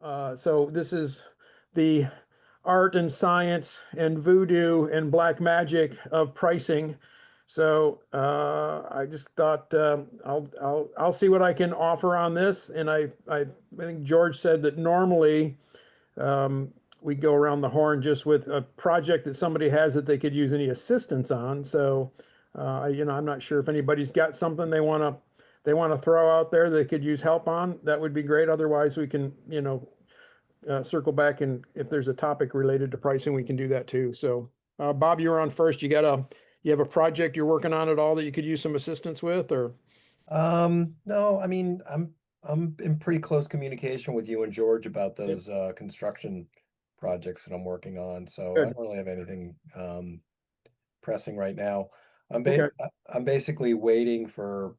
So this is the art and science and voodoo and black magic of pricing. So I just thought I'll see what I can offer on this. And I think George said that normally we go around the horn just with a project that somebody has that they could use any assistance on. So I'm not sure if anybody's got something they want to throw out there they could use help on. That would be great. Otherwise, we can circle back, and if there's a topic related to pricing, we can do that too. So, Bob, you're on first. You have a project you're working on at all that you could use some assistance with, or? No, I mean, I'm in pretty close communication with you and George about those construction projects that I'm working on. So I Good. don't really have anything pressing right now. Okay. I'm basically waiting for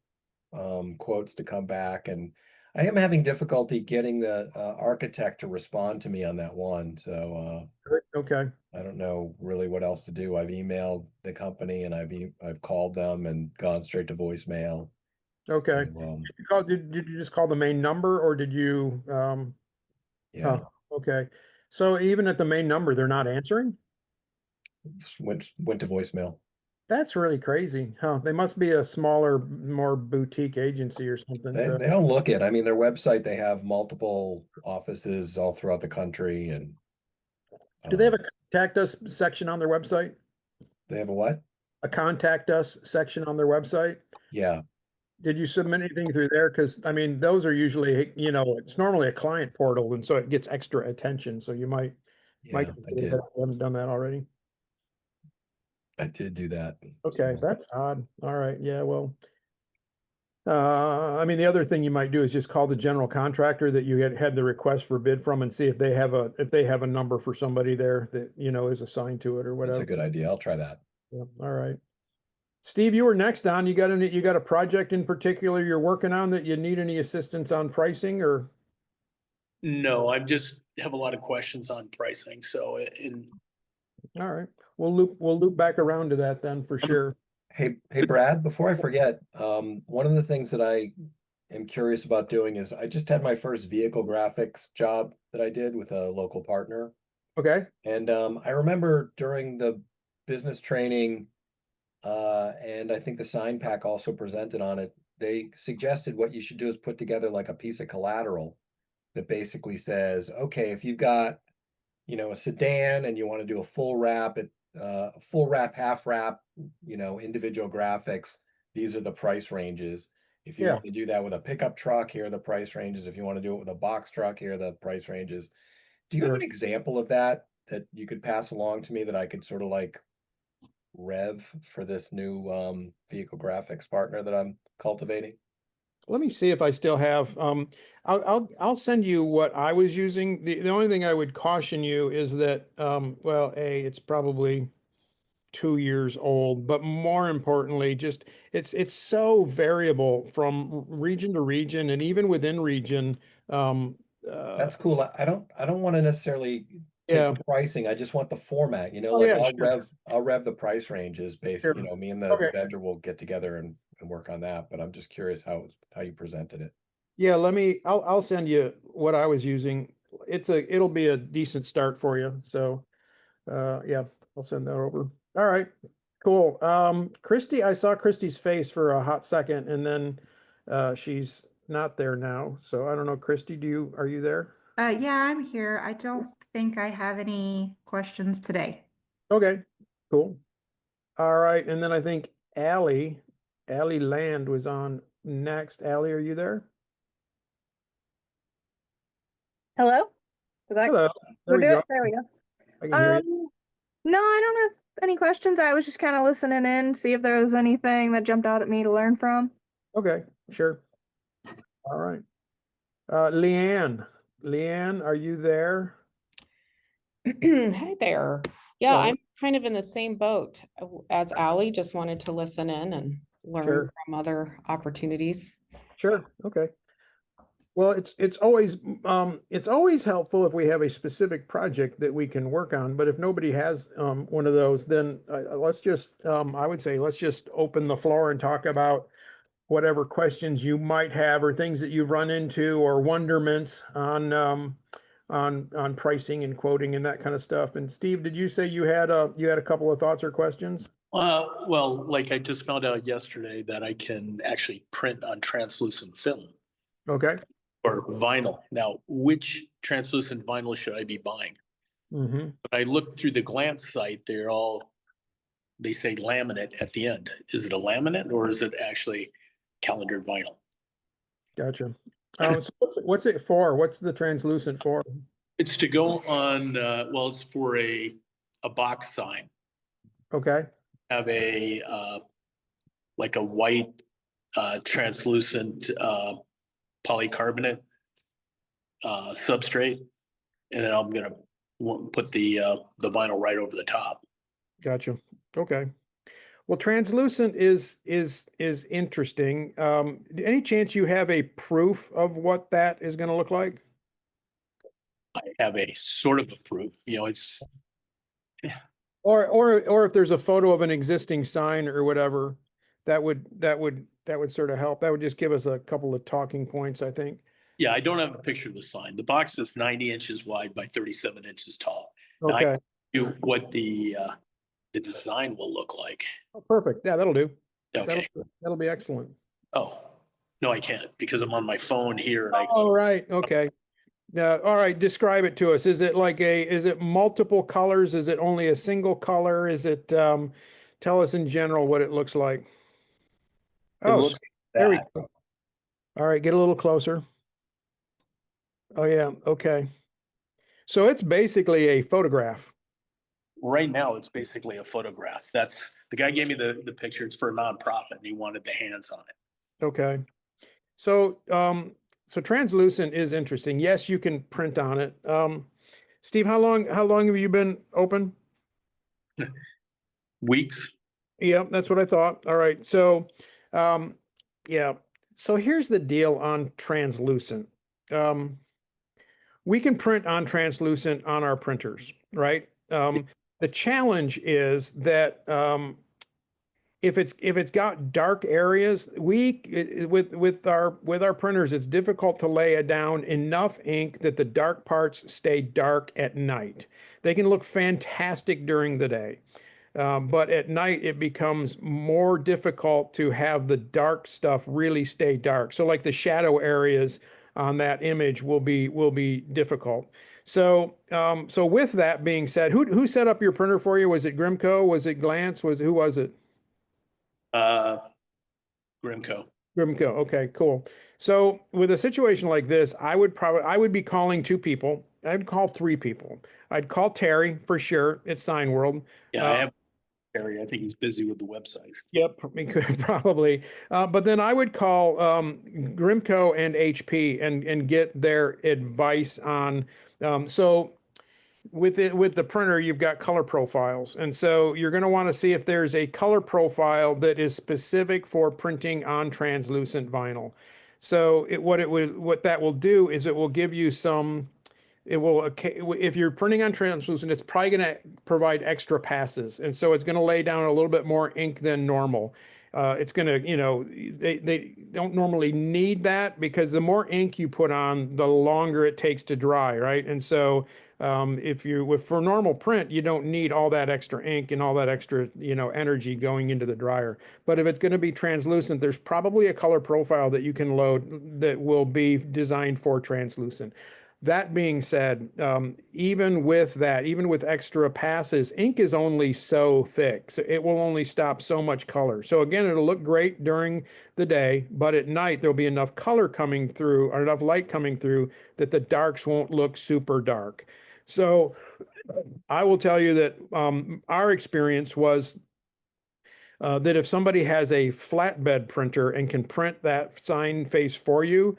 quotes to come back, and I am having difficulty getting the architect to respond to me on that one. So Good. Okay. I don't know really what else to do. I've emailed the company and I've called them and gone straight to voicemail. So, Okay. Did you just call the main number, or did you, yeah, oh, okay. So even at the main number, they're not answering? just went to voicemail. That's really crazy. Huh? They must be a smaller, more boutique agency or something They to, they don't look it. I mean, their website, they have multiple offices all throughout the country, and do they have um, a contact us section on their website? they have a what? A contact us section on their website? Yeah, Did you submit anything through there? Because I mean, those are usually, it's normally a client portal, and so it gets extra attention. So you might yeah, consider that if you haven't done that already. I did do that. Okay, So that's odd. All right, yeah, well, I mean, the other thing you might do is just call the general contractor that you had the request for bid from and see if they have a number for somebody there that is assigned to it or that's a whatever. good idea. I'll try that. Yeah, all right. Steve, you were next on. You got a project in particular you're working on that you need any assistance on pricing or? No, I just have a lot of questions on pricing. So, All right. We'll loop back around to that then for sure. Hey, Brad, before I forget, one of the things that I am curious about doing is I just had my first vehicle graphics job that I did with a local partner. Okay. And I remember during the business training, and I think the sign pack also presented on it, they suggested what you should do is put together like a piece of collateral that basically says, okay, if you've got, a sedan and you want to do a full wrap, half wrap, individual graphics, these are the price ranges. If you Yeah. want to do that with a pickup truck, here are the price ranges. If you want to do it with a box truck, here are the price ranges. Do you have an Sure. example of that you could pass along to me that I could sort of like rev for this new vehicle graphics partner that I'm cultivating? Let me see if I still have, I'll send you what I was using. The only thing I would caution you is that, well, it's probably 2 years old, but more importantly, just it's so variable from region to region and even within region. Um, uh, That's cool. I don't want to necessarily take yeah. the pricing. I just want the format, Oh like yeah, I'll sure, rev the price ranges based, sure. me and the Okay. vendor will get together and work on that. But I'm just curious how you presented it. Yeah, I'll send you what I was using. It'll be a decent start for you. So, yeah, I'll send that over. All right, cool. Christy, I saw Christy's face for a hot second and then, she's not there now. So I don't know, Christy, are you there? Yeah, I'm here. I don't think I have any questions today. Okay, cool. All right. And then I think Allie Land was on next. Allie, are you there? Hello? Is that Hello. There we're we doing go. there we go. I can hear you. No, I don't have any questions. I was just kind of listening in, see if there was anything that jumped out at me to learn from. Okay, sure. All right. Leanne, are you there? Hi there. Yeah, Hello. I'm kind of in the same boat as Allie, just wanted to listen in and learn Sure, from other opportunities. sure. Okay. Well, it's always helpful if we have a specific project that we can work on, but if nobody has one of those, then I would say let's just open the floor and talk about whatever questions you might have or things that you've run into or wonderments on pricing and quoting and that kind of stuff. And Steve, did you say you had a couple of thoughts or questions? Well, like I just found out yesterday that I can actually print on translucent film Okay. or vinyl. Now, which translucent vinyl should I be buying? Mm-hmm. When I looked through the Glance site, they say laminate at the end. Is it a laminate or is it actually calendared vinyl? Gotcha. So what's it for? What's the translucent for? It's to go on, well, it's for a box sign. Okay. Have like a white translucent polycarbonate substrate, and then I'm gonna put the vinyl right over the top. Gotcha. Okay. Well, translucent is interesting. Any chance you have a proof of what that is going to look like? I have a sort of a proof, it's Or if there's a photo of an existing sign or whatever, that would sort of help. That would just give us a couple of talking points, I think. yeah. I don't have a picture of the sign. The box is 90 inches wide by 37 inches tall. Now, Okay. do what the design will look like. Oh, perfect. Yeah, that'll do. Okay. That'll be excellent. Oh, no, I can't because I'm on my phone here and All right. Okay. All right. Describe it to us. Is it multiple colors? Is it only a single color? Is it, tell us in general what it looks like. it Oh, looks there we that. go. All right. Get a little closer. Oh yeah. Okay. So it's basically a photograph. Right now, it's basically a photograph. That's the guy gave me the picture. It's for a nonprofit and he wanted the hands on it. Okay. So, so translucent is interesting. Yes, you can print on it. Steve, how long have you been open? Weeks. Yeah, that's what I thought. All right. So, yeah. So here's the deal on translucent. We can print on translucent on our printers, right? The challenge is that if it's got dark areas, with our printers, it's difficult to lay down enough ink that the dark parts stay dark at night. They can look fantastic during the day. But at night it becomes more difficult to have the dark stuff really stay dark. So like the shadow areas on that image will be difficult. So so with that being said, who set up your printer for you? Was it Grimco? Was it Glance? Who was it? Grimco. Grimco. Okay, cool. So with a situation like this, I would be calling two people. I'd call three people. I'd call Terry for sure at Sign World. Yeah, I have Terry. I think he's busy with the website. Yep, probably. But then I would call Grimco and HP and get their advice on. So with the printer, you've got color profiles, and so you're going to want to see if there's a color profile that is specific for printing on translucent vinyl. So what that will do is it will give you some. It will, if you're printing on translucent, it's probably going to provide extra passes. And so it's going to lay down a little bit more ink than normal. It's going to, they don't normally need that because the more ink you put on, the longer it takes to dry, right? And so for normal print, you don't need all that extra ink and all that extra, energy going into the dryer. But if it's going to be translucent, there's probably a color profile that you can load that will be designed for translucent. That being said, even with extra passes, ink is only so thick, so it will only stop so much color. So again, it'll look great during the day, but at night there'll be enough color coming through or enough light coming through that the darks won't look super dark. So I will tell you that our experience was that if somebody has a flatbed printer and can print that sign face for you,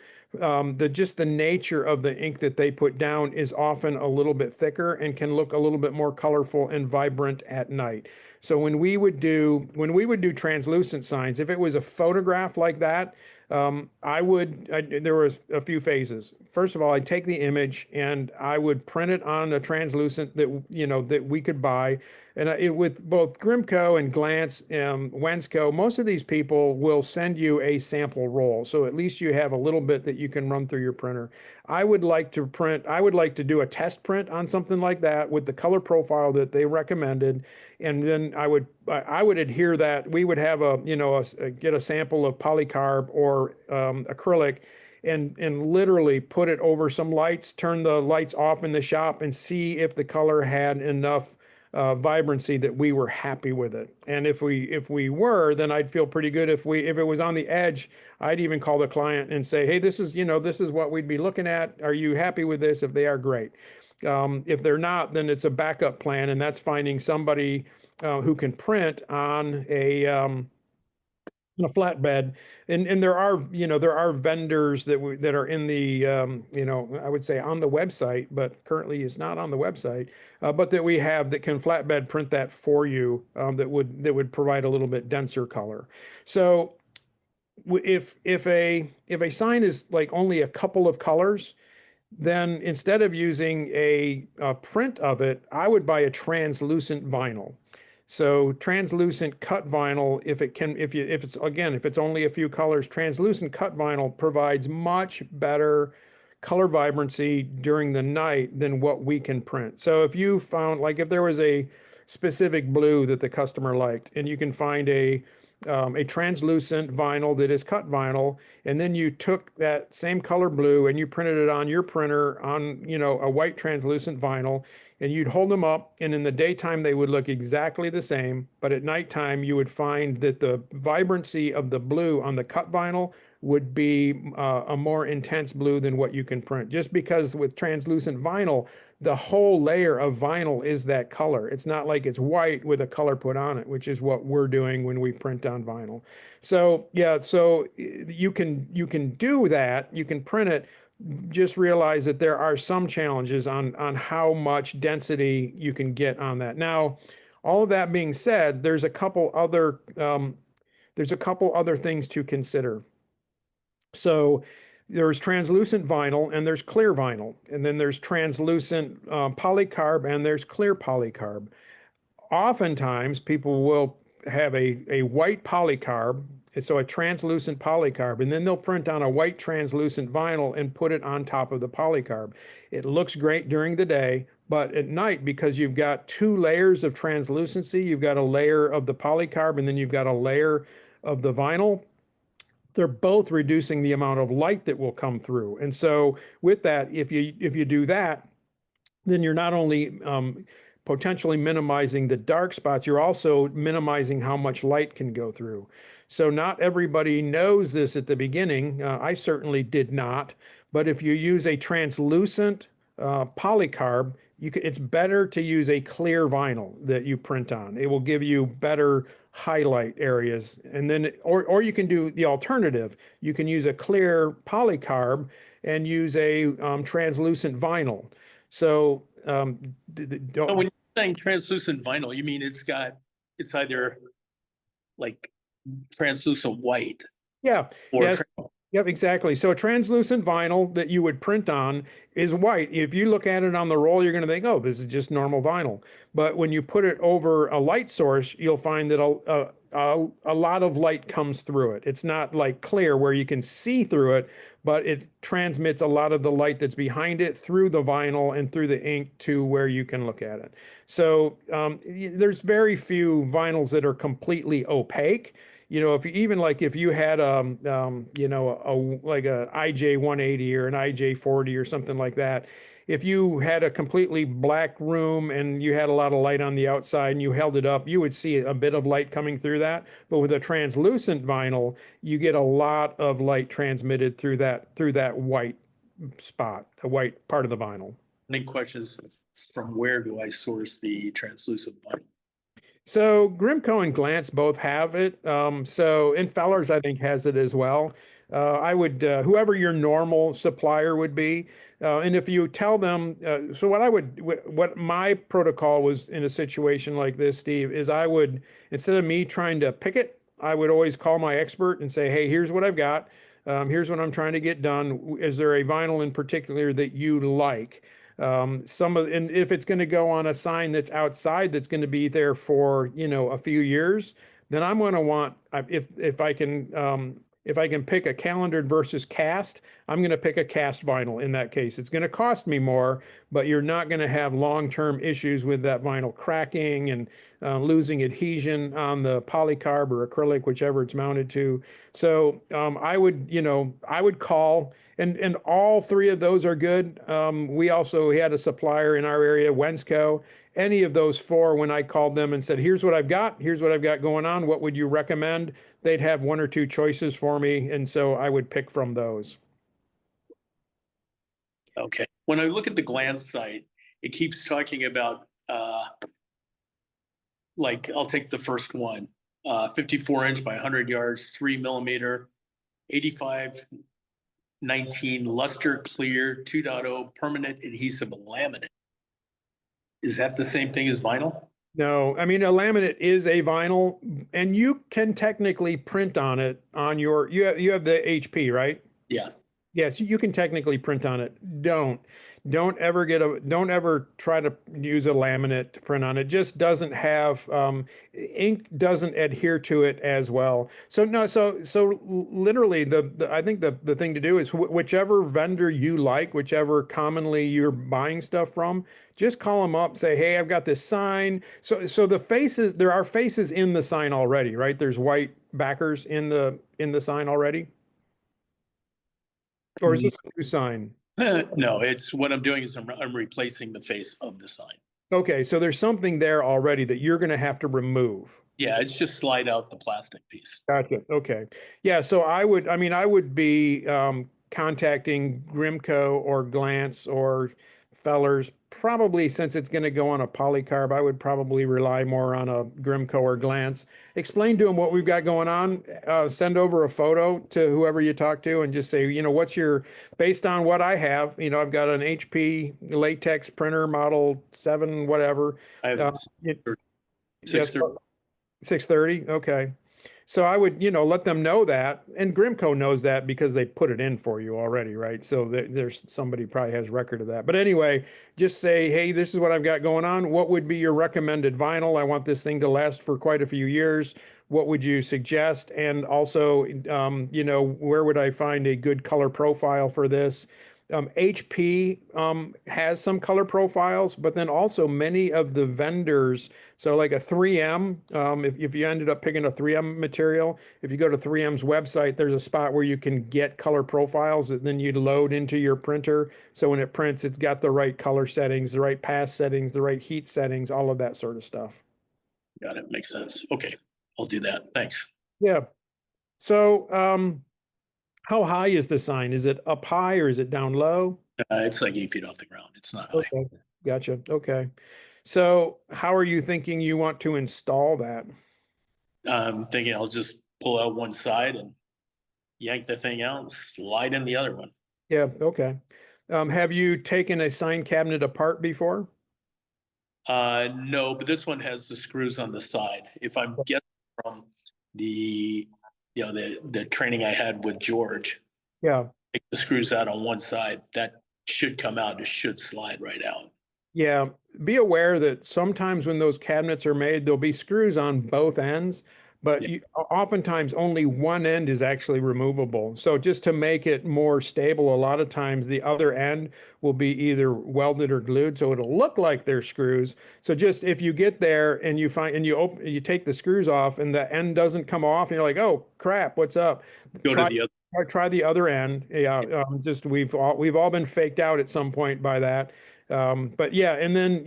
just the nature of the ink that they put down is often a little bit thicker and can look a little bit more colorful and vibrant at night. So when we would do translucent signs, if it was a photograph like that, there was a few phases. First of all, I'd take the image and I would print it on a translucent that we could buy. And with both Grimco and Glance, Wensco, most of these people will send you a sample roll. So at least you have a little bit that you can run through your printer. I would like to do a test print on something like that with the color profile that they recommended. And then I would adhere that. We would have get a sample of polycarb or acrylic and literally put it over some lights, turn the lights off in the shop and see if the color had enough vibrancy that we were happy with it. And if we were, then I'd feel pretty good. If it was on the edge, I'd even call the client and say, hey, this is what we'd be looking at. Are you happy with this? If they are, great. If they're not, then it's a backup plan, and that's finding somebody who can print on a flatbed. And there are vendors that are in the I would say on the website, but currently is not on the website, but that we have that can flatbed print that for you, that would provide a little bit denser color. So if a sign is like only a couple of colors, then instead of using a print of it, I would buy a translucent vinyl. So translucent cut vinyl, if it's only a few colors, translucent cut vinyl provides much better color vibrancy during the night than what we can print. So if you found, like, if there was a specific blue that the customer liked, and you can find a translucent vinyl that is cut vinyl, and then you took that same color blue and you printed it on your printer on, a white translucent vinyl, and you'd hold them up, and in the daytime they would look exactly the same, but at nighttime you would find that the vibrancy of the blue on the cut vinyl would be a more intense blue than what you can print. Just because with translucent vinyl, the whole layer of vinyl is that color. It's not like it's white with a color put on it, which is what we're doing when we print on vinyl. So yeah, so you can do that. You can print it. Just realize that there are some challenges on how much density you can get on that. Now, all of that being said, there's a couple other things to consider. So there's translucent vinyl and there's clear vinyl, and then there's translucent polycarb and there's clear polycarb. Oftentimes people will have a white polycarb, so a translucent polycarb, and then they'll print on a white translucent vinyl and put it on top of the polycarb. It looks great during the day, but at night, because you've got two layers of translucency, you've got a layer of the polycarb and then you've got a layer of the vinyl, they're both reducing the amount of light that will come through. And so with that, if you do that, then you're not only potentially minimizing the dark spots, you're also minimizing how much light can go through. So not everybody knows this at the beginning. I certainly did not. But if you use a translucent polycarb, it's better to use a clear vinyl that you print on. It will give you better highlight areas. And then, or you can do the alternative. You can use a clear polycarb and use a translucent vinyl. So When you're saying translucent vinyl, you mean it's either like translucent white? Yeah. Or Yes. Yep, exactly. So a translucent vinyl that you would print on is white. If you look at it on the roll, you're going to think, oh, this is just normal vinyl. But when you put it over a light source, you'll find that a lot of light comes through it. It's not like clear where you can see through it, but it transmits a lot of the light that's behind it through the vinyl and through the ink to where you can look at it. So there's very few vinyls that are completely opaque. If you had like a IJ 180 or an IJ 40 or something like that, if you had a completely black room and you had a lot of light on the outside and you held it up, you would see a bit of light coming through that. But with a translucent vinyl, you get a lot of light transmitted through that white spot, the white part of the vinyl. Any questions from where do I source the translucent vinyl? So Grimco and Glance both have it. And Fellers, I think, has it as well. I would, whoever your normal supplier would be, and if you tell them, so what my protocol was in a situation like this, Steve, is I would, instead of me trying to pick it, I would always call my expert and say, hey, here's what I've got. Here's what I'm trying to get done. Is there a vinyl in particular that you like? And if it's going to go on a sign that's outside, that's going to be there for, a few years, then I'm going to want, if I can pick a calendared versus cast, I'm going to pick a cast vinyl in that case. It's going to cost me more, but you're not going to have long-term issues with that vinyl cracking and losing adhesion on the polycarb or acrylic, whichever it's mounted to. So I would, I would call, and all three of those are good. We had a supplier in our area, Wensco. Any of those four, when I called them and said, here's what I've got going on, what would you recommend? They'd have one or two choices for me, and so I would pick from those. Okay. When I look at the glance site, it keeps talking about, like, I'll take the first one, 54 inch by 100 yards, 3 millimeter, 8519 luster clear 2.0 permanent adhesive laminate. Is that the same thing as vinyl? No, I mean, a laminate is a vinyl, and you can technically print on it on your, you have the HP, right? Yeah. Yes, you can technically print on it. Don't ever try to use a laminate to print on it. Just doesn't have, ink doesn't adhere to it as well. So no, so literally I think the thing to do is whichever vendor you like, whichever commonly you're buying stuff from, just call them up, say, hey, I've got this sign. So the faces, there are faces in the sign already, right? There's white backers in the sign already. Or is this a new sign? No, it's what I'm doing is I'm replacing the face of the sign. Okay, so there's something there already that you're going to have to remove. Yeah, it's just slide out the plastic piece. Gotcha. Okay. Yeah, so I would be contacting Grimco or Glance or Fellers, probably since it's going to go on a polycarb. I would probably rely more on a Grimco or Glance. Explain to them what we've got going on. Send over a photo to whoever you talk to and just say, what's your, based on what I have, I've got an HP latex printer model 7, whatever. I have Yes, 630. 630. Okay. So I would, let them know that, and Grimco knows that because they put it in for you already, right? So there's somebody probably has record of that. But anyway, just say, hey, this is what I've got going on. What would be your recommended vinyl? I want this thing to last for quite a few years. What would you suggest? And also, where would I find a good color profile for this? HP has some color profiles, but then also many of the vendors, so like a 3M, if you ended up picking a 3M material, if you go to 3M's website, there's a spot where you can get color profiles that then you'd load into your printer. So when it prints, it's got the right color settings, the right pass settings, the right heat settings, all of that sort of stuff. Got it. Makes sense. Okay. I'll do that. Thanks. Yeah. So, how high is the sign? Is it up high or is it down low? It's like 8 feet off the ground. It's not high. Okay, gotcha. Okay. So how are you thinking you want to install that? I'm thinking I'll just pull out one side and yank the thing out and slide in the other one. Yeah, okay. Have you taken a sign cabinet apart before? No, but this one has the screws on the side. If I'm guessing from the training I had with George, Yeah. take the screws out on one side, that should come out. It should slide right out. Yeah. Be aware that sometimes when those cabinets are made, there'll be screws on both ends, but Yeah. oftentimes only one end is actually removable. So just to make it more stable, a lot of times the other end will be either welded or glued, so it'll look like they're screws. So just if you get there and you find and you take the screws off and the end doesn't come off, and you're like, oh crap, what's up? Go to the other. Try the other end. Yeah, just we've all been faked out at some point by that. But yeah, and then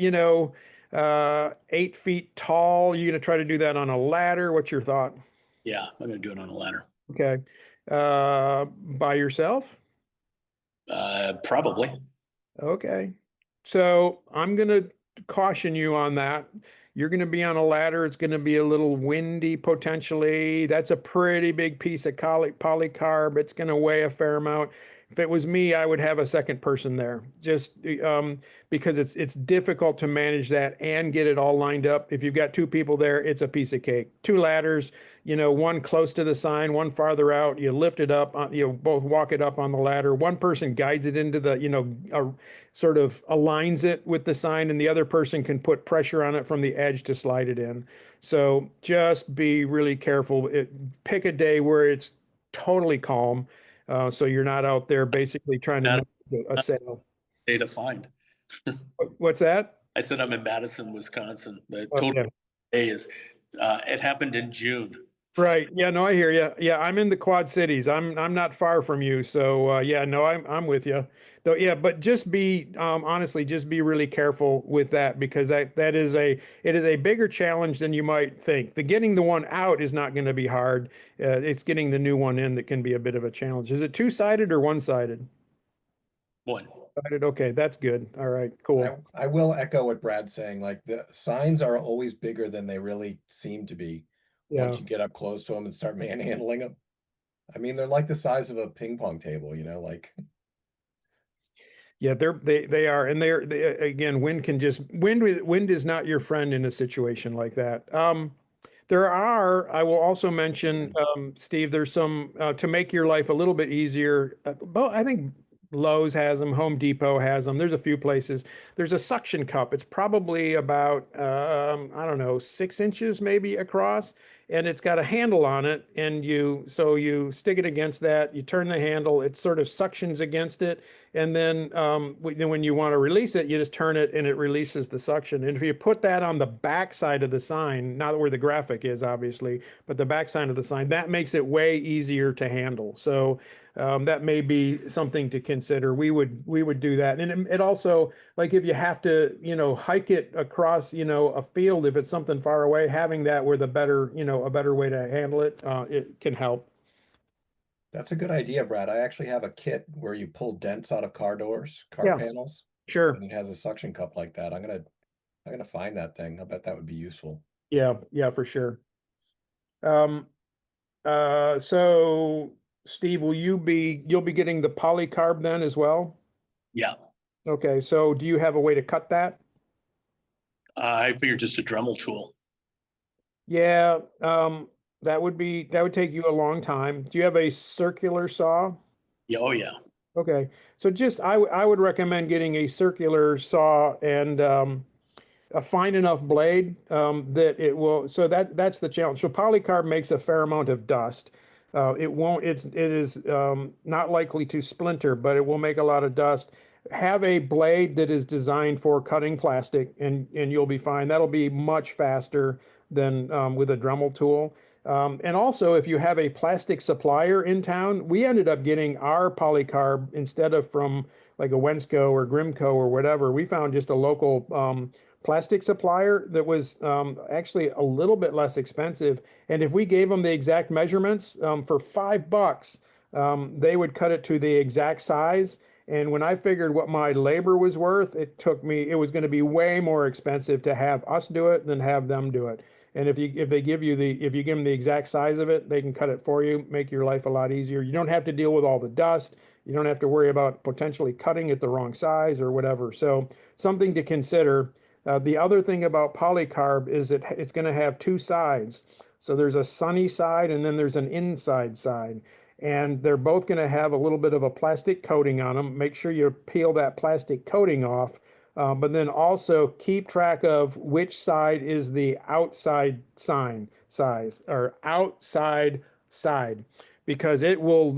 8 feet tall. You're gonna try to do that on a ladder. What's your thought? Yeah, I'm gonna do it on a ladder. Okay, by yourself? Probably. Okay, so I'm gonna caution you on that. You're gonna be on a ladder. It's gonna be a little windy potentially. That's a pretty big piece of polycarb. It's gonna weigh a fair amount. If it was me, I would have a second person there, just because it's difficult to manage that and get it all lined up. If you've got 2 people there, it's a piece of cake. 2 ladders, one close to the sign, one farther out. You lift it up, both walk it up on the ladder. One person guides it into the, sort of aligns it with the sign, and the other person can put pressure on it from the edge to slide it in. So just be really careful. Pick a day where it's totally calm. So you're not out there basically trying to That- make a sale. Day to find. What's that? I said I'm in Madison, Wisconsin. The Oh, total yeah. day is, it happened in June. Right. Yeah, no, I hear you. Yeah, I'm in the Quad Cities. I'm not far from you. So yeah, no, I'm with you. Though yeah, but just be honestly, just be really careful with that because that is it is a bigger challenge than you might think. The getting the one out is not going to be hard. It's getting the new one in that can be a bit of a challenge. Is it two-sided or one-sided? One. Sided? Okay, that's good. All right, cool. I will echo what Brad's saying, like the signs are always bigger than they really seem to be. Yeah. Once you get up close to them and start manhandling them. I mean, they're like the size of a ping pong table, like. Yeah, they are, and again, wind is not your friend in a situation like that. I will also mention, Steve, there's some to make your life a little bit easier. But I think Lowe's has them, Home Depot has them. There's a few places. There's a suction cup. It's probably about I don't know, 6 inches maybe across, and it's got a handle on it. And you stick it against that. You turn the handle. It sort of suctions against it, and then when you want to release it, you just turn it, and it releases the suction. And if you put that on the back side of the sign, not where the graphic is, obviously, but the back side of the sign, that makes it way easier to handle. So that may be something to consider. We would do that. And it also, like if you have to, hike it across, a field, if it's something far away, having that with a better way to handle it, it can help. That's a good idea, Brad. I actually have a kit where you pull dents out of car doors, car Yeah. panels, Sure. and it has a suction cup like that. I'm gonna find that thing. I bet that would be useful. Yeah, for sure. So Steve, you'll be getting the polycarb then as well? Yeah. Okay, so do you have a way to cut that? I figured just a Dremel tool. Yeah, that would take you a long time. Do you have a circular saw? Yeah. Oh, yeah. Okay, so I would recommend getting a circular saw and a fine enough blade that it will. So that's the challenge. So polycarb makes a fair amount of dust. It is not likely to splinter, but it will make a lot of dust. Have a blade that is designed for cutting plastic, and you'll be fine. That'll be much faster than with a Dremel tool. And also, if you have a plastic supplier in town, we ended up getting our polycarb instead of from like a Wensco or Grimco or whatever. We found just a local plastic supplier that was actually a little bit less expensive. And if we gave them the exact measurements for $5, they would cut it to the exact size. And when I figured what my labor was worth, it was going to be way more expensive to have us do it than have them do it. And if you give them the exact size of it, they can cut it for you, make your life a lot easier. You don't have to deal with all the dust. You don't have to worry about potentially cutting it the wrong size or whatever. So something to consider. The other thing about polycarb is it's going to have two sides. So there's a sunny side and then there's an inside side. And they're both going to have a little bit of a plastic coating on them. Make sure you peel that plastic coating off. But then also keep track of which side is the outside size or outside side, because it will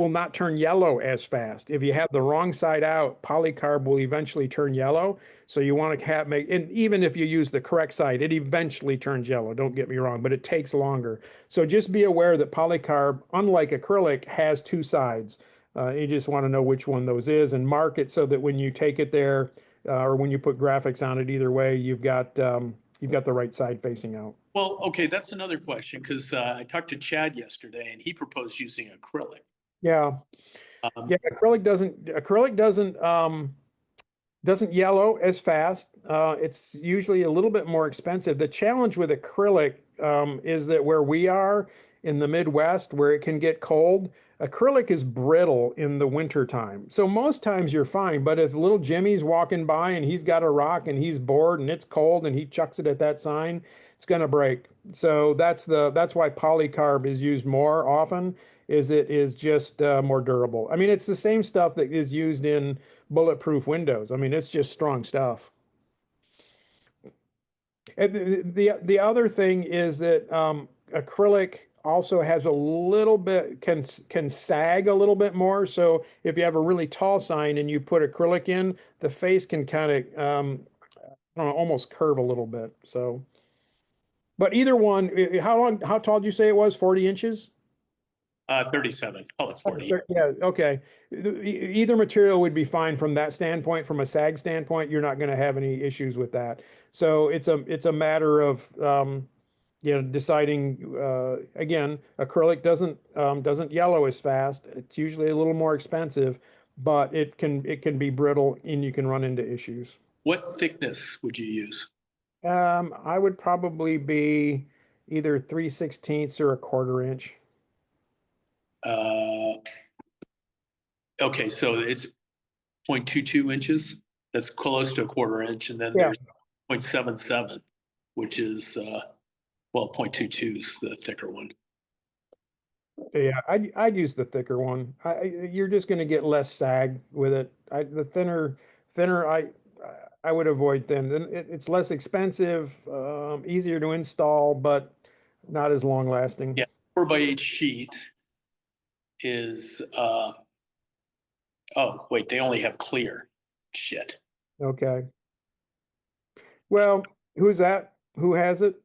not turn yellow as fast. If you have the wrong side out, polycarb will eventually turn yellow. So you want to and even if you use the correct side, it eventually turns yellow. Don't get me wrong, but it takes longer. So just be aware that polycarb, unlike acrylic, has two sides. You just want to know which one those is and mark it so that when you take it there or when you put graphics on it, either way, you've got the right side facing out. Well, okay, that's another question because I talked to Chad yesterday and he proposed using acrylic. Yeah. Um, Yeah, acrylic doesn't yellow as fast. It's usually a little bit more expensive. The challenge with acrylic is that where we are in the Midwest, where it can get cold, acrylic is brittle in the winter time. So most times you're fine, but if little Jimmy's walking by and he's got a rock and he's bored and it's cold and he chucks it at that sign, it's going to break. So that's why polycarb is used more often, is it is just more durable. I mean, it's the same stuff that is used in bulletproof windows. I mean, it's just strong stuff. And the other thing is that acrylic also has a little bit, can sag a little bit more. So if you have a really tall sign and you put acrylic in, the face can kind of, I don't know, almost curve a little bit. So, but either one, how tall did you say it was? 40 inches? 37, call it 40. Yeah, okay. Either material would be fine from that standpoint. From a sag standpoint, you're not going to have any issues with that. So it's a matter of deciding. Again, acrylic doesn't yellow as fast. It's usually a little more expensive, but it can be brittle and you can run into issues. What thickness would you use? I would probably be either 3/16 or a 1/4 inch. Okay, so it's 0.22 inches. That's close to a 1/4 inch, and then Yeah. there's 0.77, which is 0.22 is the thicker one. Yeah, I'd use the thicker one. You're just going to get less sag with it. The thinner, I would avoid thin. Then it's less expensive, easier to install, but not as long lasting. Yeah. 4x8 sheet is oh wait, they only have clear. Shit. Okay. Well, who's that? Who has it?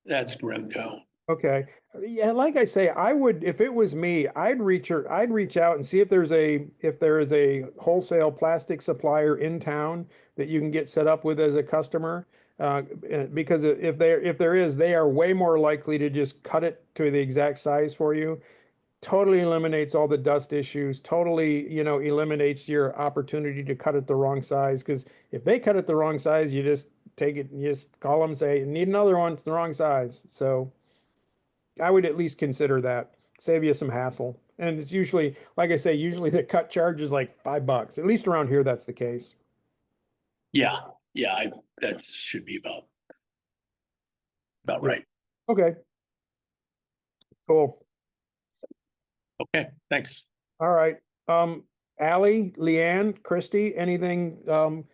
That's Grimco. Okay. Yeah, like I say, I would, if it was me, I'd reach out and see if there is a wholesale plastic supplier in town that you can get set up with as a customer. Because if there is, they are way more likely to just cut it to the exact size for you. Totally eliminates all the dust issues, totally, eliminates your opportunity to cut it the wrong size. Because if they cut it the wrong size, you just take it, you just call them, say, need another one, it's the wrong size. So I would at least consider that. Save you some hassle. And it's usually, like I say, usually the cut charge is like $5. At least around here, that's the case. Yeah, that should be about Yeah. right. Okay. Cool. Okay, thanks. All right. Allie, Leanne, Christy, anything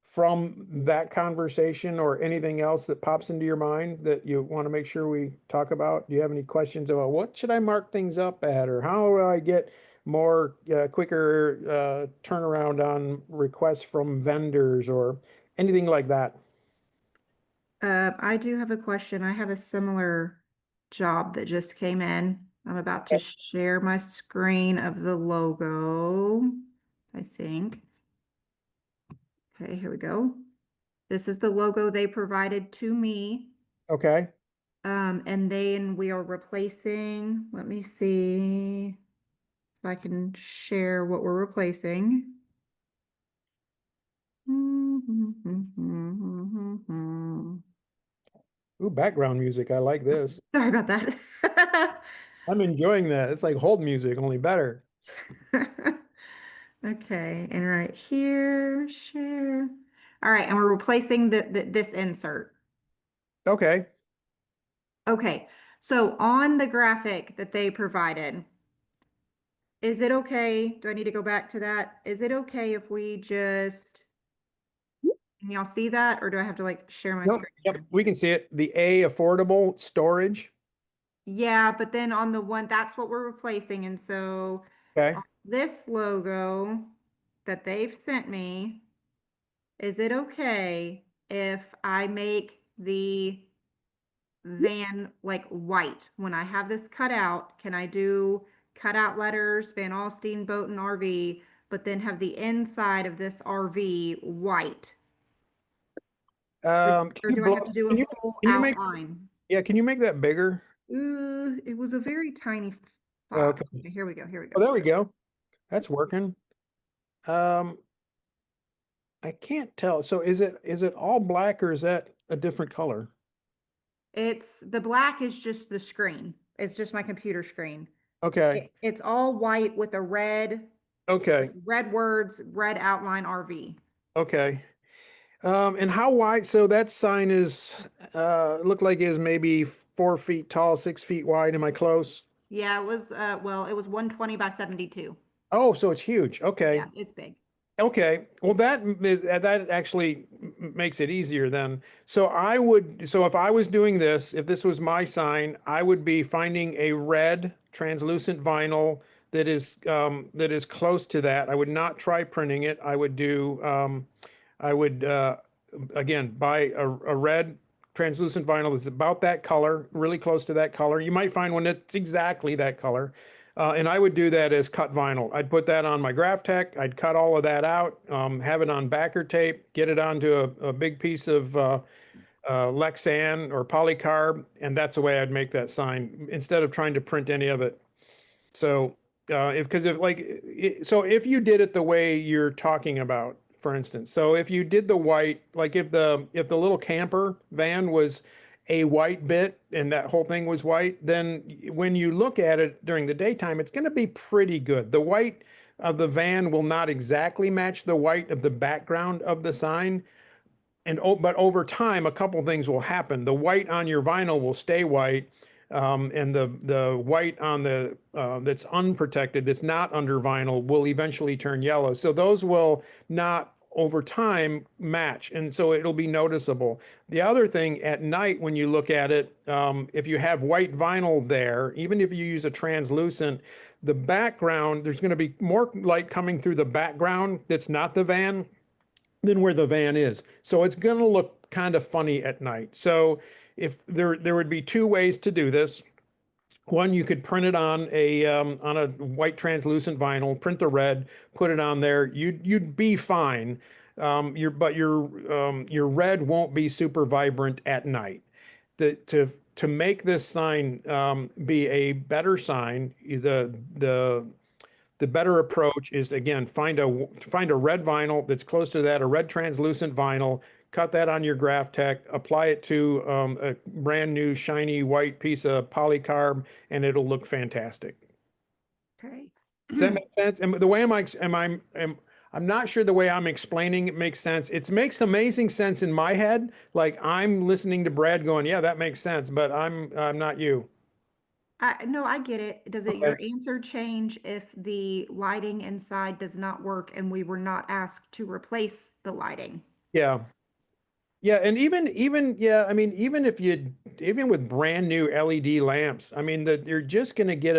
from that conversation or anything else that pops into your mind that you want to make sure we talk about? Do you have any questions about what should I mark things up at, or how do I get more quicker turnaround on requests from vendors or anything like that? I do have a question. I have a similar job that just came in. I'm about to share my screen of the logo, I think. Okay, here we go. This is the logo they provided to me. Okay. And then we are replacing, let me see if I can share what we're replacing. Ooh, background music. I like this. Sorry about that. I'm enjoying that. It's like hold music, only better. Okay, and right here, share. All right, and we're replacing this insert. Okay. Okay, so on the graphic that they provided, is it okay? Do I need to go back to that? Is it okay if we just, can y'all see that, or do I have to like share my Nope. screen? Yep, we can see it. The A, affordable storage. Yeah, but then on the one, that's what we're replacing, and so Okay. on this logo that they've sent me, is it okay if I make the van like white? When I have this cut out, can I do cutout letters, Van Alstine Boat and RV, but then have the inside of this RV white? Or Can do I have to do can a you, full can you make, outline? yeah, can you make that bigger? It was a very tiny font. Okay. Okay, here we go, here we Oh, go. there we go. That's working. I can't tell. So is it all black or is that a different color? The black is just the screen. It's just my computer screen. Okay. It's all white with a Okay. red words, red outline RV. Okay. And how wide? So that sign is, looked like is maybe 4 feet tall, 6 feet wide. Am I close? Yeah, it was, well, it was 120 by 72. Oh, so it's huge. Okay. Yeah, it's big. Okay. Well, that actually makes it easier then. So if I was doing this, if this was my sign, I would be finding a red translucent vinyl that is close to that. I would not try printing it. I would again, buy a red translucent vinyl that's about that color, really close to that color. You might find one that's exactly that color. And I would do that as cut vinyl. I'd put that on my GraphTech. I'd cut all of that out, have it on backer tape, get it onto a big piece of Lexan or polycarb, and that's the way I'd make that sign instead of trying to print any of it. So if you did it the way you're talking about, for instance, so if you did the white, like if the little camper van was a white bit and that whole thing was white, then when you look at it during the daytime, it's going to be pretty good. The white of the van will not exactly match the white of the background of the sign. But over time, a couple things will happen. The white on your vinyl will stay white, and the white on the that's unprotected, that's not under vinyl, will eventually turn yellow. So those will not over time match, and so it'll be noticeable. The other thing, at night when you look at it, if you have white vinyl there, even if you use a translucent, the background, there's going to be more light coming through the background that's not the van than where the van is. So it's going to look kind of funny at night. So if there would be two ways to do this. One, you could print it on a white translucent vinyl, print the red, put it on there. You'd be fine. Your red won't be super vibrant at night. To make this sign be a better sign, the better approach is to, again, find a red vinyl that's close to that, a red translucent vinyl, cut that on your GraphTech, apply it to a brand new shiny white piece of polycarb, and it'll look fantastic. Okay. Does that make sense? And the way I'm not sure the way I'm explaining it makes sense. It makes amazing sense in my head. Like I'm listening to Brad going, yeah, that makes sense, but I'm not you. No, I get it. Does it, Okay. your answer change if the lighting inside does not work and we were not asked to replace the lighting? Yeah. Yeah, and yeah, I mean, even with brand new LED lamps, I mean, that you're just going to get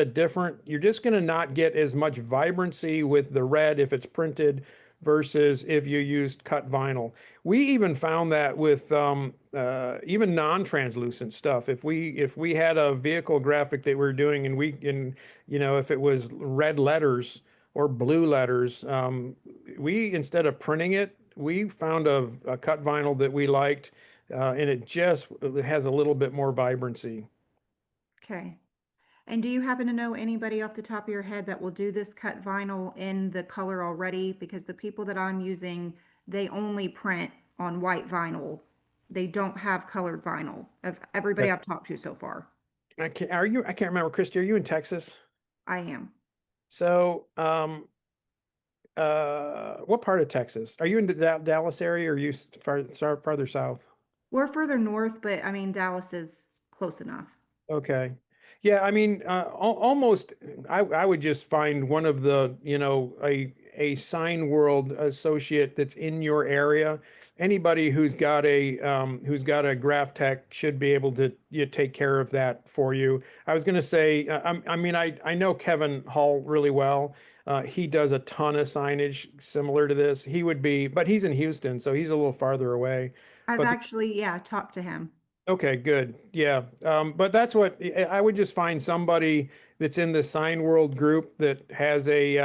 you're just going to not get as much vibrancy with the red if it's printed versus if you used cut vinyl. We even found that with even non-translucent stuff. If we had a vehicle graphic that we were doing and if it was red letters or blue letters, we, instead of printing it, we found a cut vinyl that we liked, and it has a little bit more vibrancy. Okay. And do you happen to know anybody off the top of your head that will do this cut vinyl in the color already? Because the people that I'm using, they only print on white vinyl. They don't have colored vinyl of everybody I've talked to so far. I can't remember, Christy, are you in Texas? I am. So, what part of Texas? Are you in the Dallas area, or are you farther south? We're further north, but I mean, Dallas is close enough. Okay. Yeah, I mean, almost, I would just find one of the, a Sign World associate that's in your area. Anybody who's got a GraphTech should be able to take care of that for you. I was going to say, I know Kevin Hall really well. He does a ton of signage similar to this. He would be, but he's in Houston, so he's a little farther away. I've But actually, yeah, talked to him. Okay, good. Yeah. But that's what I would just find somebody that's in the Sign World group that has a,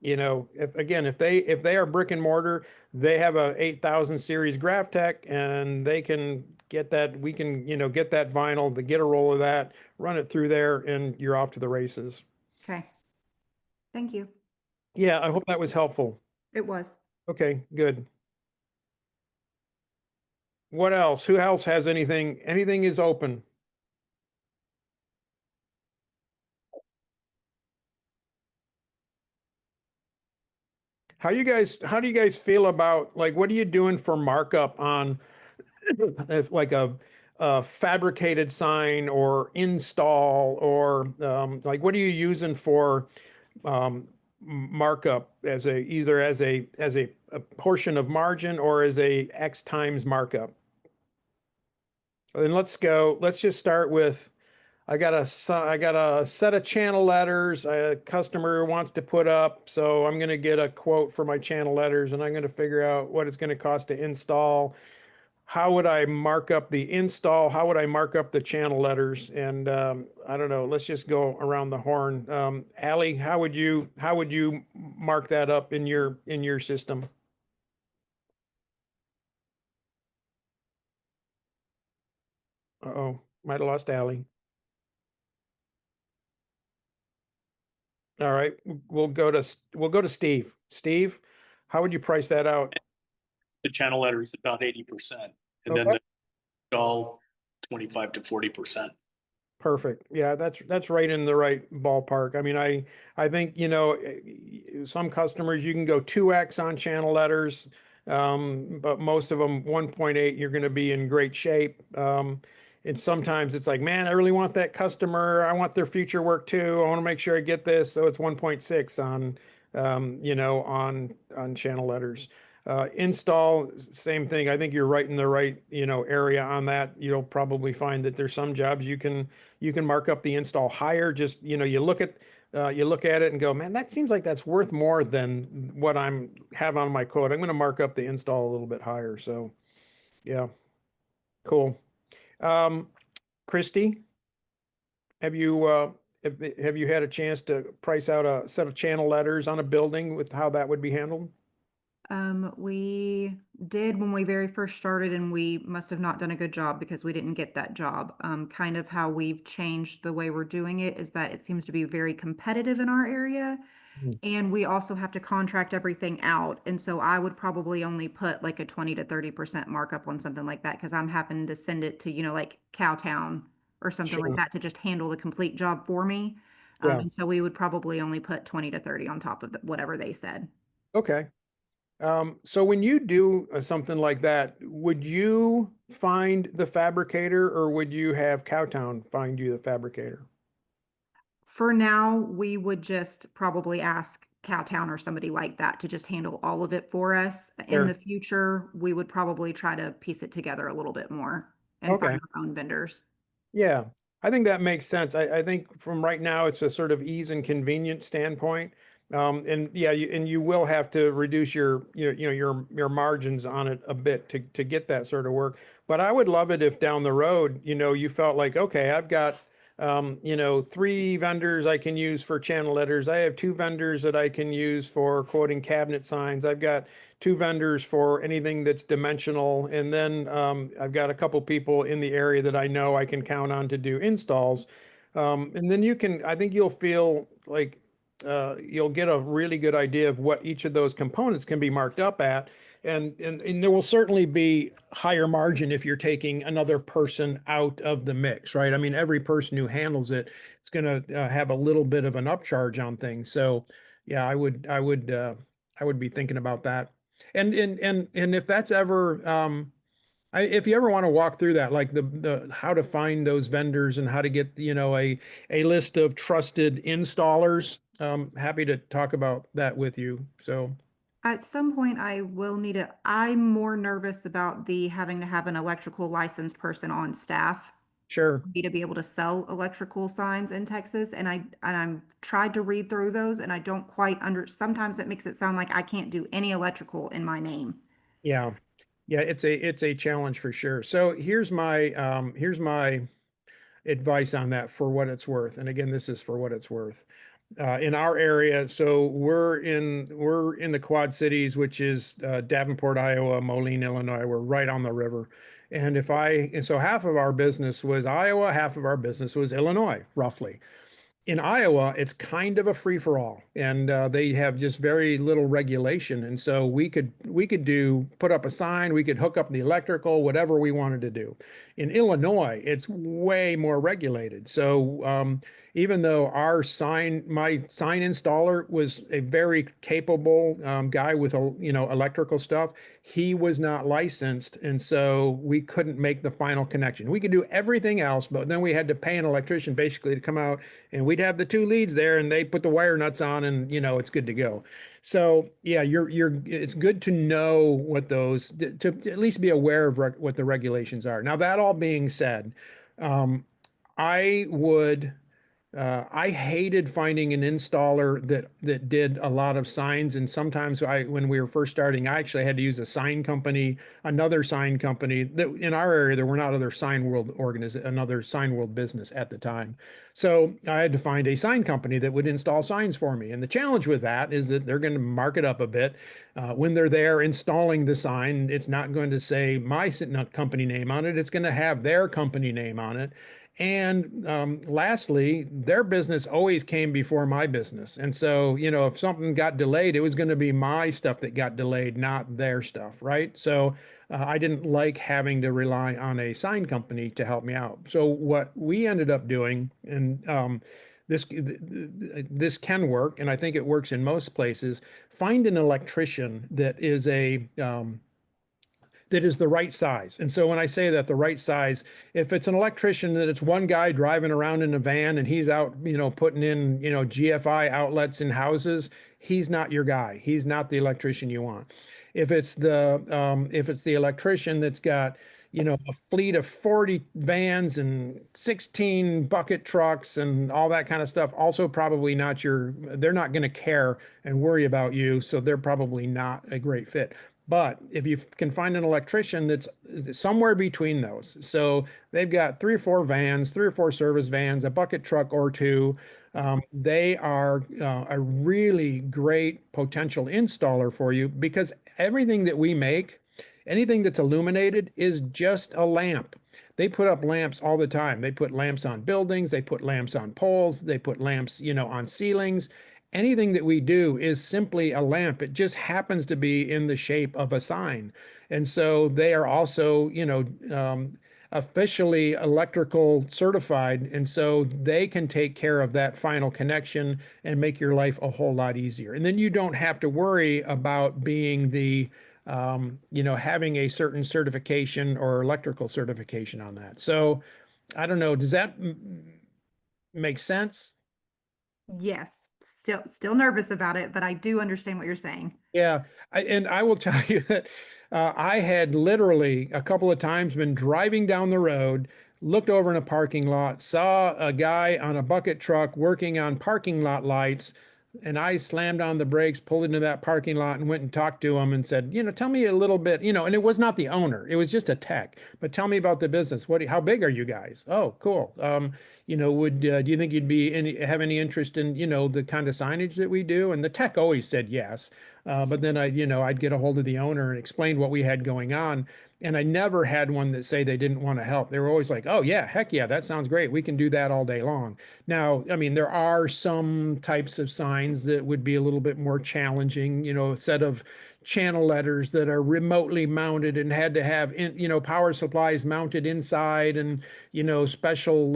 if they are brick and mortar, they have a 8000 series GraphTech, and they can get that, we can, get that vinyl, get a roll of that, run it through there, and you're off to the races. Okay. Thank you. Yeah, I hope that was helpful. It was. Okay, good. What else? Who else has anything? Anything is open. How do you guys feel about, like, what are you doing for markup on if like a fabricated sign or install, or like what are you using for markup as either as a portion of margin or as a X times markup? Then let's just start with, I got a set of channel letters a customer wants to put up. So I'm going to get a quote for my channel letters and I'm going to figure out what it's going to cost to install. How would I mark up the install? How would I mark up the channel letters? And I don't know, let's just go around the horn. Allie, how would you mark that up in your system? Uh-oh, might have lost Allie. All right, we'll go to Steve. Steve, how would you price that out? The channel letter is about 80%, and then Okay. the all 25 to 40%. Perfect. Yeah, that's right in the right ballpark. I mean, I think, you know, some customers you can go 2x on channel letters, but most of them 1.8, you're going to be in great shape. And sometimes it's like, man, I really want that customer. I want their future work too. I want to make sure I get this. So it's 1.6 on, you know, on channel letters. Install, same thing. I think you're right in the right, you know, area on that. You'll probably find that there's some jobs you can mark up the install higher. Just, you know, you look at it and go, man, that seems like that's worth more than what have on my quote. I'm going to mark up the install a little bit higher. So, yeah, cool. Christy, have you had a chance to price out a set of channel letters on a building with how that would be handled? We did when we very first started, and we must have not done a good job because we didn't get that job. Kind of how we've changed the way we're doing it is that it seems to be very competitive in our area. Mm. And we also have to contract everything out. And so I would probably only put like a 20 to 30% markup on something like that because I'm having to send it to, you know, like Cowtown or something like Sure. that to just handle the complete job for me. Yeah. And so we would probably only put 20 to 30 on top of whatever they said. Okay. So when you do something like that, would you find the fabricator or would you have Cowtown find you the fabricator? For now, we would just probably ask Cowtown or somebody like that to just handle all of it for us. In Sure. the future, we would probably try to piece it together a little bit more and Okay. find our own vendors. Yeah, I think that makes sense. I think from right now, it's a sort of ease and convenience standpoint. And yeah, you will have to reduce your margins on it a bit to get that sort of work. But I would love it if down the road, you know, you felt like, okay, I've got you know, 3 vendors I can use for channel letters. I have 2 vendors that I can use for quoting cabinet signs. I've got 2 vendors for anything that's dimensional. And then I've got a couple people in the area that I know I can count on to do installs. And then I think you'll feel like you'll get a really good idea of what each of those components can be marked up at. And there will certainly be higher margin if you're taking another person out of the mix, right? I mean, every person who handles it is going to have a little bit of an upcharge on things. So yeah, I would be thinking about that. And if that's ever if you ever want to walk through that, like the how to find those vendors and how to get, you know, a list of trusted installers, happy to talk about that with you. So At some point, I will need it. I'm more nervous about the having to have an electrical licensed person on staff sure. to be able to sell electrical signs in Texas. And I'm tried to read through those and I don't quite sometimes it makes it sound like I can't do any electrical in my name. Yeah. Yeah, it's a challenge for sure. So here's my advice on that for what it's worth. And again, this is for what it's worth. In our area, so we're in the Quad Cities, which is Davenport, Iowa, Moline, Illinois. We're right on the river. And so half of our business was Iowa, half of our business was Illinois, roughly. In Iowa, it's kind of a free for all, and they have just very little regulation. And so we could put up a sign, we could hook up the electrical, whatever we wanted to do. In Illinois, it's way more regulated. So even though my sign installer was a very capable guy with electrical stuff, he was not licensed, and so we couldn't make the final connection. We could do everything else, but then we had to pay an electrician basically to come out and we we'd have the two leads there and they put the wire nuts on and, it's good to go. So yeah, it's good to know what those, to at least be aware of what the regulations are. Now, that all being said, I would, I hated finding an installer that did a lot of signs, and sometimes when we were first starting, I actually had to use a sign company, another sign company. That in our area there were not another sign world business at the time, so I had to find a sign company that would install signs for me. And the challenge with that is that they're going to mark it up a bit. When they're there installing the sign, it's not going to say my company name on it. It's going to have their company name on it. And lastly, their business always came before my business. And so, if something got delayed, it was going to be my stuff that got delayed, not their stuff, right? So I didn't like having to rely on a sign company to help me out. So what we ended up doing, and this can work, and I think it works in most places, find an electrician that is that is the right size. And so when I say that, the right size, if it's an electrician that it's one guy driving around in a van and he's out, putting in, GFI outlets in houses, he's not your guy. He's not the electrician you want. If it's the electrician that's got, a fleet of 40 vans and 16 bucket trucks and all that kind of stuff, also probably not they're not going to care and worry about you. So they're probably not a great fit. But if you can find an electrician that's somewhere between those, so they've got 3 or 4 vans, 3 or 4 service vans, a bucket truck or 2, they are a really great potential installer for you, because everything that we make, anything that's illuminated, is just a lamp. They put up lamps all the time. They put lamps on buildings, they put lamps on poles, they put lamps, on ceilings. Anything that we do is simply a lamp. It just happens to be in the shape of a sign. And so they are also, officially electrical certified. And so they can take care of that final connection and make your life a whole lot easier. And then you don't have to worry about being having a certain certification or electrical certification on that. So I don't know, does that make sense? Yes, still nervous about it, but I do understand what you're saying. Yeah, and I will tell you that I had literally a couple of times been driving down the road, looked over in a parking lot, saw a guy on a bucket truck working on parking lot lights, and I slammed on the brakes, pulled into that parking lot, and went and talked to him and said, tell me a little bit, and it was not the owner, it was just a tech, but tell me about the business. How big are you guys? Oh, cool. Do you think you'd have any interest in, the kind of signage that we do? And the tech always said yes. But then I'd get a hold of the owner and explain what we had going on. And I never had one that say they didn't want to help. They were always like, oh yeah, heck yeah, that sounds great. We can do that all day long. Now, I mean, there are some types of signs that would be a little bit more challenging, a set of channel letters that are remotely mounted and had to have power supplies mounted inside, and special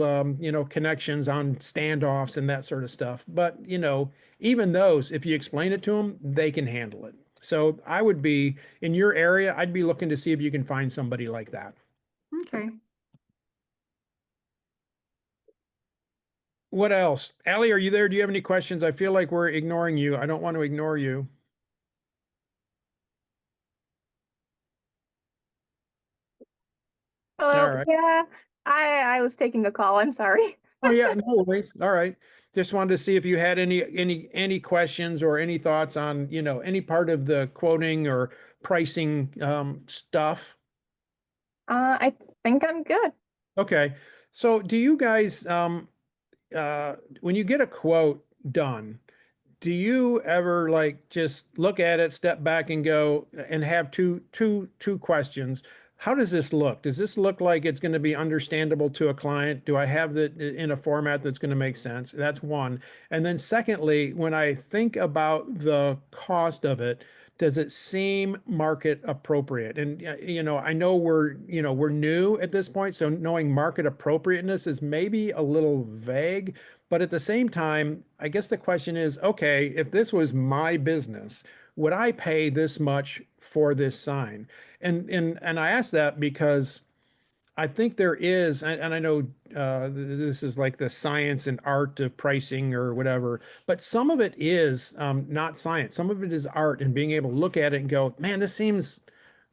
connections on standoffs and that sort of stuff. But even those, if you explain it to them, they can handle it. So I would be in your area, I'd be looking to see if you can find somebody like that. Okay. What else? Allie, are you there? Do you have any questions? I feel like we're ignoring you. I don't want to ignore you. Hello. All right. Yeah, I was taking a call. I'm sorry. Oh yeah, no worries. All right. Just wanted to see if you had any questions or any thoughts on, any part of the quoting or pricing stuff. I think I'm good. Okay. So do you guys when you get a quote done, do you ever like just look at it, step back and go and have two questions? How does this look? Does this look like it's going to be understandable to a client? Do I have that in a format that's going to make sense? That's one. And then secondly, when I think about the cost of it, does it seem market appropriate? And I know we're new at this point, so knowing market appropriateness is maybe a little vague, but at the same time, I guess the question is, okay, if this was my business, would I pay this much for this sign? And I ask that because I think there is, and I know this is like the science and art of pricing or whatever, but some of it is not science. Some of it is art and being able to look at it and go, man, this seems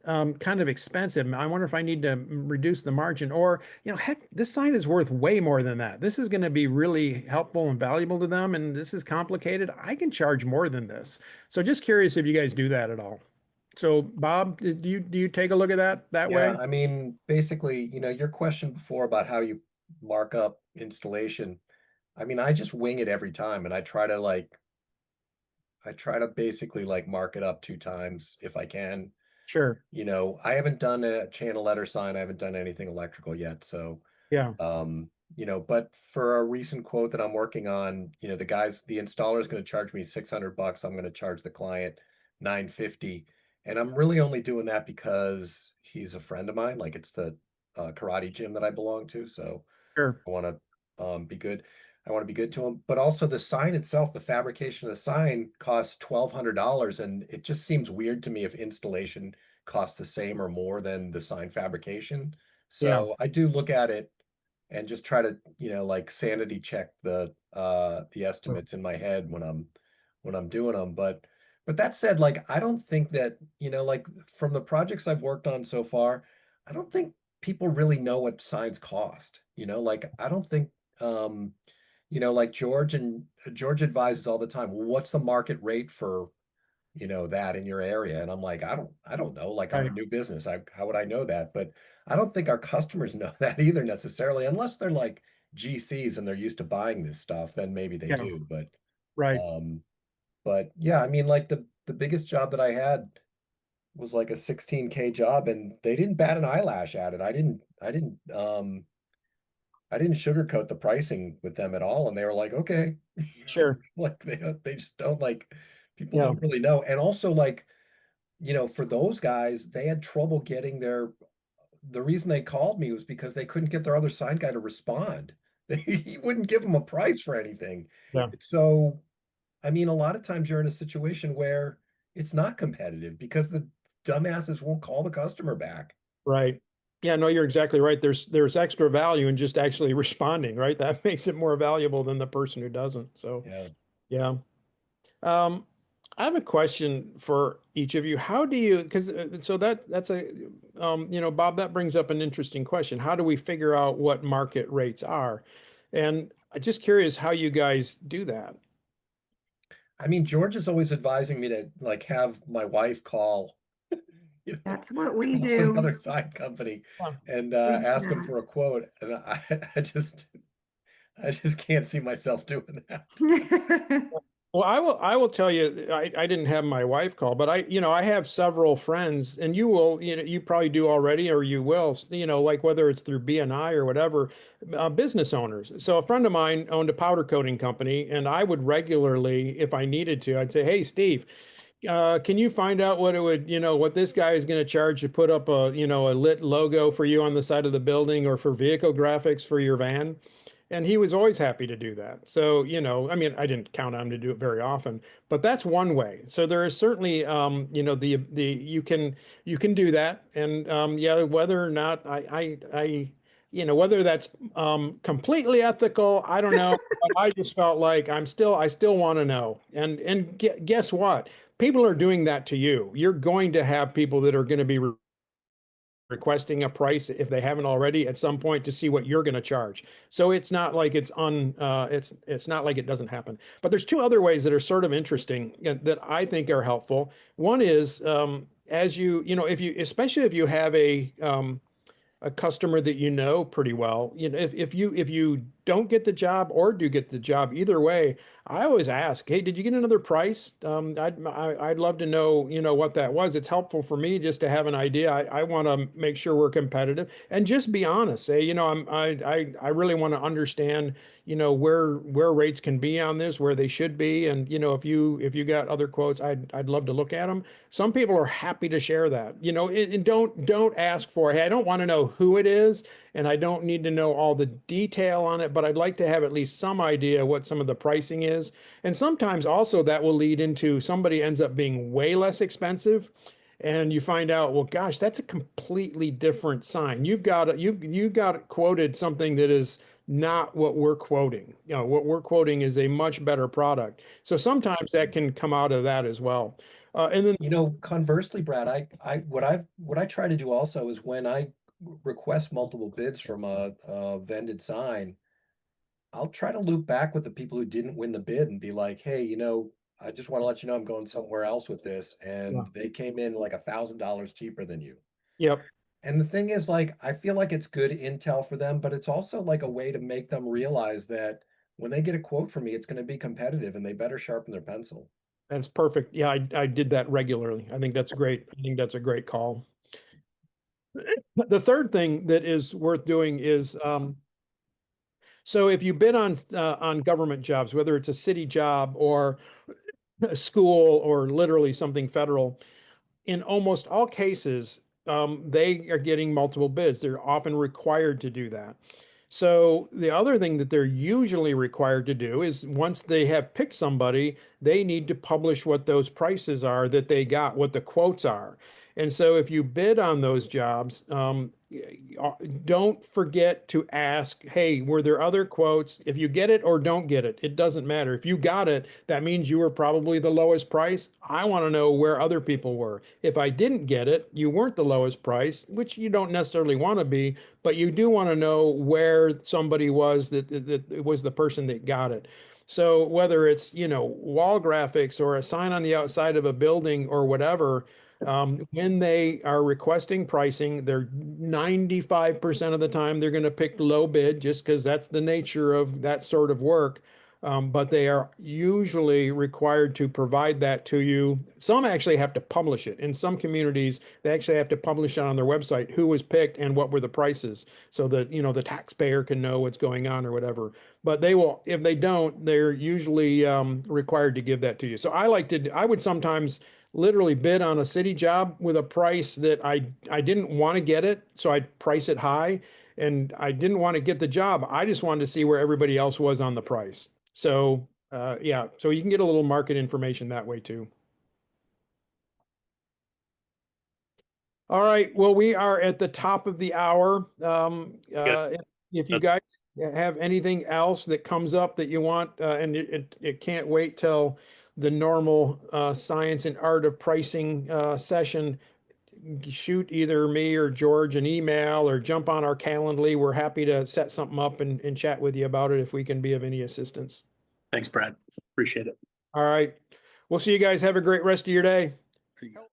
kind of expensive. I wonder if I need to reduce the margin, or, you know, heck, this sign is worth way more than that. This is going to be really helpful and valuable to them, and this is complicated. I can charge more than this. So just curious if you guys do that at all. So Bob, do you take a look at that way? Yeah, I mean, basically, your question before about how you mark up installation. I mean, I just wing it every time, and I try to basically like mark it up 2 times if I can. Sure. I haven't done a channel letter sign. I haven't done anything electrical yet. So, Yeah. but for a recent quote that I'm working on, the installer is going to charge me $600. I'm going to charge the client $950. And I'm really only doing that because he's a friend of mine. Like, it's the karate gym that I belong to. So Sure. I want to be good. I want to be good to him. But also the sign itself, the fabrication of the sign costs $1,200. And it just seems weird to me if installation costs the same or more than the sign fabrication. Yeah. So I do look at it and just try to, like sanity check the estimates in my head when I'm doing them. But that said, like, I don't think that, like from the projects I've worked on so far, I don't think people really know what signs cost. Like, I don't think, like George advises all the time, well, what's the market rate for, that in your area? And I'm like, I don't know. Like, I'm a Right. new business. How would I know that? But I don't think our customers know that either necessarily, unless they're like GCs and they're used to buying this stuff, then maybe they Yeah. do. Right. Um, but yeah, I mean, like the biggest job that I had was like a 16K job, and they didn't bat an eyelash at it. I didn't sugarcoat the pricing with them at all, and they were like, okay. Sure. Like they just don't like, people Yeah. don't really know. And also, like, for those guys, they had trouble getting the reason they called me was because they couldn't get their other sign guy to respond. He wouldn't give them a price for anything. Yeah. So, I mean, a lot of times you're in a situation where it's not competitive because the dumbasses won't call the customer back. Right. Yeah, no, you're exactly right. There's extra value in just actually responding, right? That makes it more valuable than the person who doesn't. So, Yeah. yeah. Um, I have a question for each of you. How do you, because so that's a, Bob, that brings up an interesting question. How do we figure out what market rates are? And I'm just curious how you guys do that. I mean, George is always advising me to like have my wife call, That's what we call do. another sign company Yeah. and We do ask them that. for a quote. And I just can't see myself doing that. Well, I will tell you, I didn't have my wife call, but I have several friends, and you will, you probably do already, or you will, like whether it's through BNI or whatever, business owners. So a friend of mine owned a powder coating company, and I would regularly, if I needed to, I'd say, hey, Steve, can you find out what it would, what this guy is going to charge to put up a lit logo for you on the side of the building, or for vehicle graphics for your van? And he was always happy to do that. So, I mean, I didn't count on him to do it very often, but that's one way. So there is certainly, you can do that. And yeah, whether or not whether that's completely ethical, I don't know. But I just felt like I still want to know. And guess what? People are doing that to you. You're going to have people that are going to be requesting a price if they haven't already at some point to see what you're going to charge. So it's not like it's not like it doesn't happen. But there's two other ways that are sort of interesting that I think are helpful. One is as especially if you have a customer that you know pretty well, if you don't get the job or do get the job, either way, I always ask, hey, did you get another price? I'd love to know, what that was. It's helpful for me just to have an idea. I want to make sure we're competitive, and just be honest. Say, I really want to understand, where rates can be on this, where they should be, and if you got other quotes, I'd love to look at them. Some people are happy to share that, and don't ask for, hey, I don't want to know who it is, and I don't need to know all the detail on it, but I'd like to have at least some idea what some of the pricing is. And sometimes also that will lead into somebody ends up being way less expensive. and you find out, well, gosh, that's a completely different sign. You got quoted something that is not what we're quoting. You know, what we're quoting is a much better product. So sometimes that can come out of that as well. And then You know, conversely, Brad, what I try to do also is when I request multiple bids from a vended sign, I'll try to loop back with the people who didn't win the bid and be like, hey, you know, I just want to let you know I'm going somewhere else with this, and Yeah. they came in like $1,000 cheaper than you. yep. And the thing is, like, I feel like it's good intel for them, but it's also like a way to make them realize that when they get a quote from me, it's going to be competitive and they better sharpen their pencil. That's perfect. Yeah, I did that regularly. I think that's great. I think that's a great call. The third thing that is worth doing is, so if you bid on government jobs, whether it's a city job or a school or literally something federal, in almost all cases, they are getting multiple bids. They're often required to do that. So the other thing that they're usually required to do is once they have picked somebody, they need to publish what those prices are that they got, what the quotes are. And so if you bid on those jobs, don't forget to ask, hey, were there other quotes? If you get it or don't get it, it doesn't matter. If you got it, that means you were probably the lowest price. I want to know where other people were. If I didn't get it, you weren't the lowest price, which you don't necessarily want to be, but you do want to know where somebody was that was the person that got it. So whether it's, you know, wall graphics or a sign on the outside of a building or whatever, when they are requesting pricing, they're 95% of the time they're going to pick low bid just because that's the nature of that sort of work. But they are usually required to provide that to you. Some actually have to publish it. In some communities, they actually have to publish it on their website, who was picked and what were the prices, so that, you know, the taxpayer can know what's going on or whatever. But they will, if they don't, they're usually required to give that to you. So I would sometimes literally bid on a city job with a price that I didn't want to get it, so I'd price it high, and I didn't want to get the job. I just wanted to see where everybody else was on the price. So yeah, so you can get a little market information that way too. All right, well, we are at the top of the hour. If you guys have anything else that comes up that you want, and it can't wait till the normal science and art of pricing session, shoot either me or George an email or jump on our Calendly. We're happy to set something up and chat with you about it if we can be of any assistance. Thanks, Brad. Appreciate it. All right. We'll see you guys. Have a great rest of your day. See you.